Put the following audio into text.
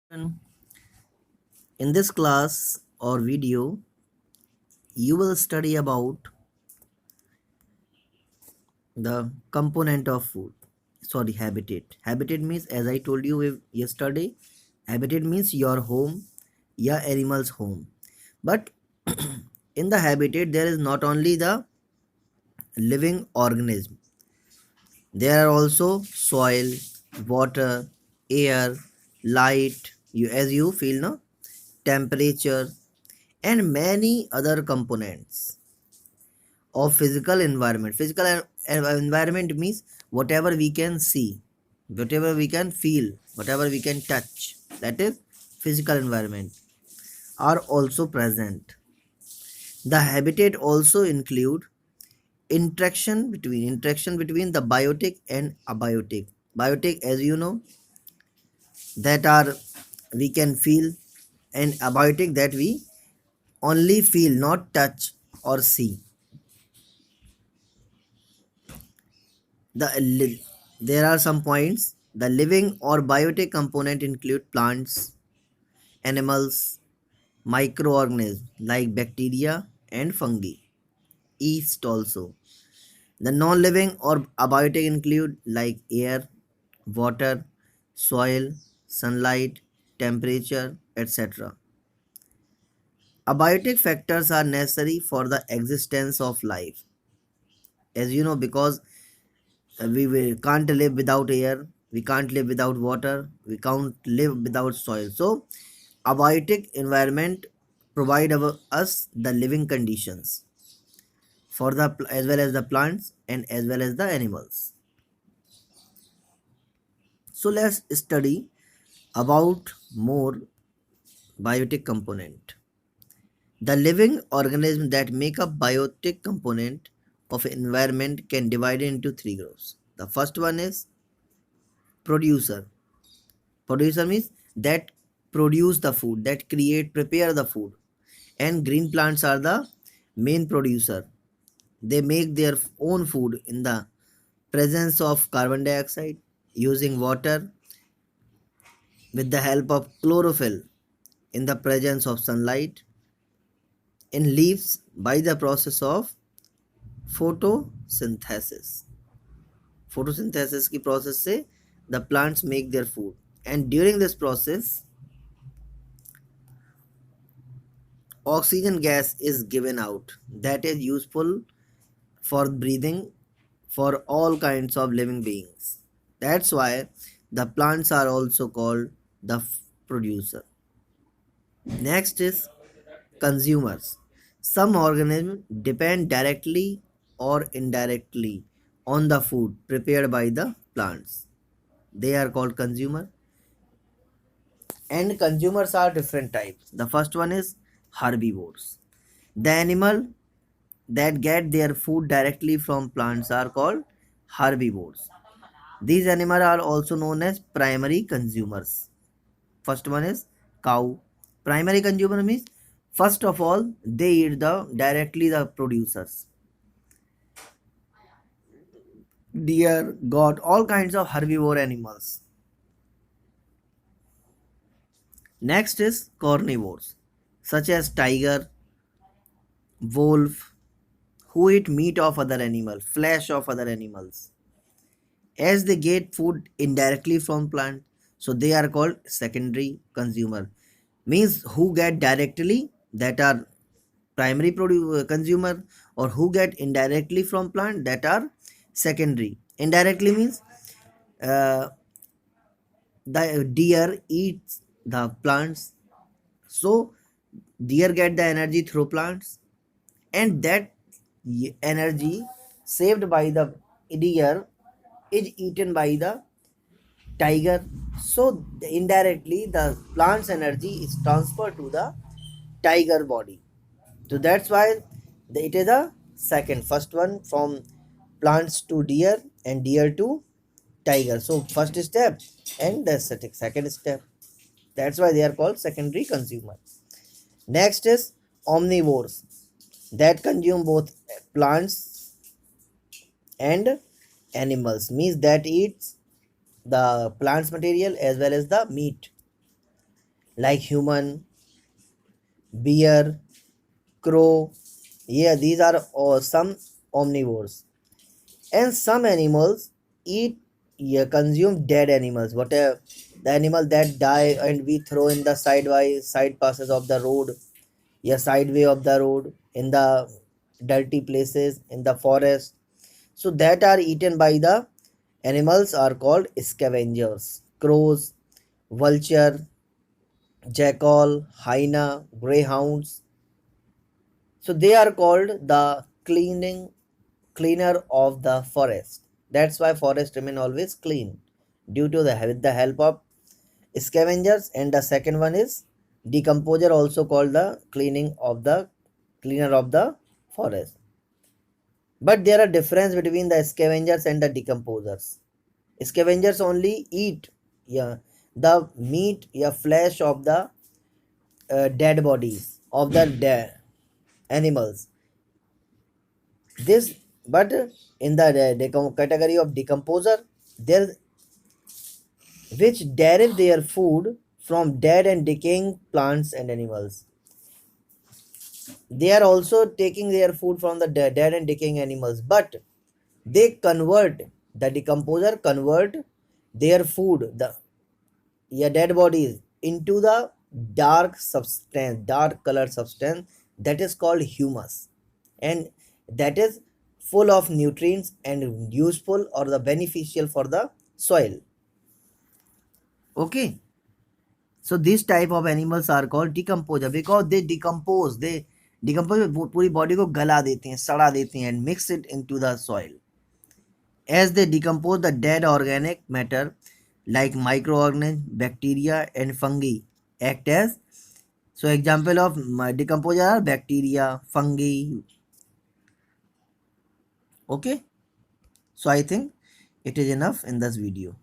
In this class or video, you will study about the component of food. Sorry, habitat. Habitat means, as I told you yesterday, habitat means your home, your animal's home. But in the habitat, there is not only the living organism. There are also soil, water, air, light. As you feel, no, temperature, and many other components of physical environment. Environment means whatever we can see, whatever we can feel, whatever we can touch, that is physical environment, are also present. The habitat also include interaction between the biotic and abiotic. Biotic, as you know, that are we can feel, and abiotic, that we only feel, not touch or see. There are some points. The living or biotic component include plants, animals, microorganisms like bacteria and fungi, yeast also. The non-living or abiotic include like air, water, soil, sunlight, temperature, etc. Abiotic factors are necessary for the existence of life. As you know, because we can't live without air, we can't live without water, we can't live without soil. So abiotic environment provide us the living conditions for as well as the plants and as well as the animals. So let's study about more biotic component. The living organism that make up biotic component of environment can divide into three groups. The first one is producer. Producer means that produce the food, that prepare the food. And green plants are the main producer. They make their own food in the presence of carbon dioxide, using water, with the help of chlorophyll, in the presence of sunlight, in leaves by the process of photosynthesis. Photosynthesis की process से the plants make their food, and during this process oxygen gas is given out, that is useful for breathing for all kinds of living beings. That's why the plants are also called the producer. Next is consumers. Some organisms depend directly or indirectly on the food prepared by the plants. They are called consumer. And consumers are different types. The first one is herbivores. The animal that get their food directly from plants are called herbivores. These animals are also known as primary consumers. First one is cow. Primary consumer means first of all they eat the producers. Deer, goat, all kinds of herbivore animals. Next is carnivores, such as tiger, wolf, who eat meat of other animals, flesh of other animals. As they get food indirectly from plant, so they are called secondary consumer. Means who get directly, that are primary consumer, or who get indirectly from plant, that are secondary. Indirectly means uh, the deer eats the plants, so deer get the energy through plants, and that energy saved by the deer is eaten by the tiger. So indirectly the plant's energy is transferred to the tiger body. So that's why it is a second. First one from plants to deer, and deer to tiger. So first step and the second step. That's why they are called secondary consumers. Next is omnivores, that consume both plants and animals, means that eats the plants material as well as the meat. like human, bear, crow. Yeah, these are some omnivores. And some animals eat, yeah, consume dead animals. Whatever the animal that die and we throw in the side passes of the road, yeah, side way of the road, in the dirty places, in the forest. So that are eaten by the animals are called scavengers. Crows, vulture, jackal, hyena, greyhounds. So they are called the cleaner of the forest. That's why forest remain always clean due to the with the help of scavengers. And the second one is decomposer, also called the cleaner of the forest. But there are difference between the scavengers and the decomposers. Scavengers only eat, yeah, the meat, yeah, flesh of the dead bodies of the animals. This, but in the category of decomposer, there which derive their food from dead and decaying plants and animals. They are also taking their food from the dead and decaying animals, but they convert, the decomposer convert their food, the, yeah, dead bodies, into the dark colored substance, that is called humus, and that is full of nutrients and useful or the beneficial for the soil. Okay, so this type of animals are called decomposer because they decompose, पूरी body को गला देते हैं, सड़ा देते हैं, and mix it into the soil. As they decompose the dead organic matter like microorganisms, bacteria and fungi act as, so example of decomposer are bacteria, fungi. Okay, so I think it is enough in this video.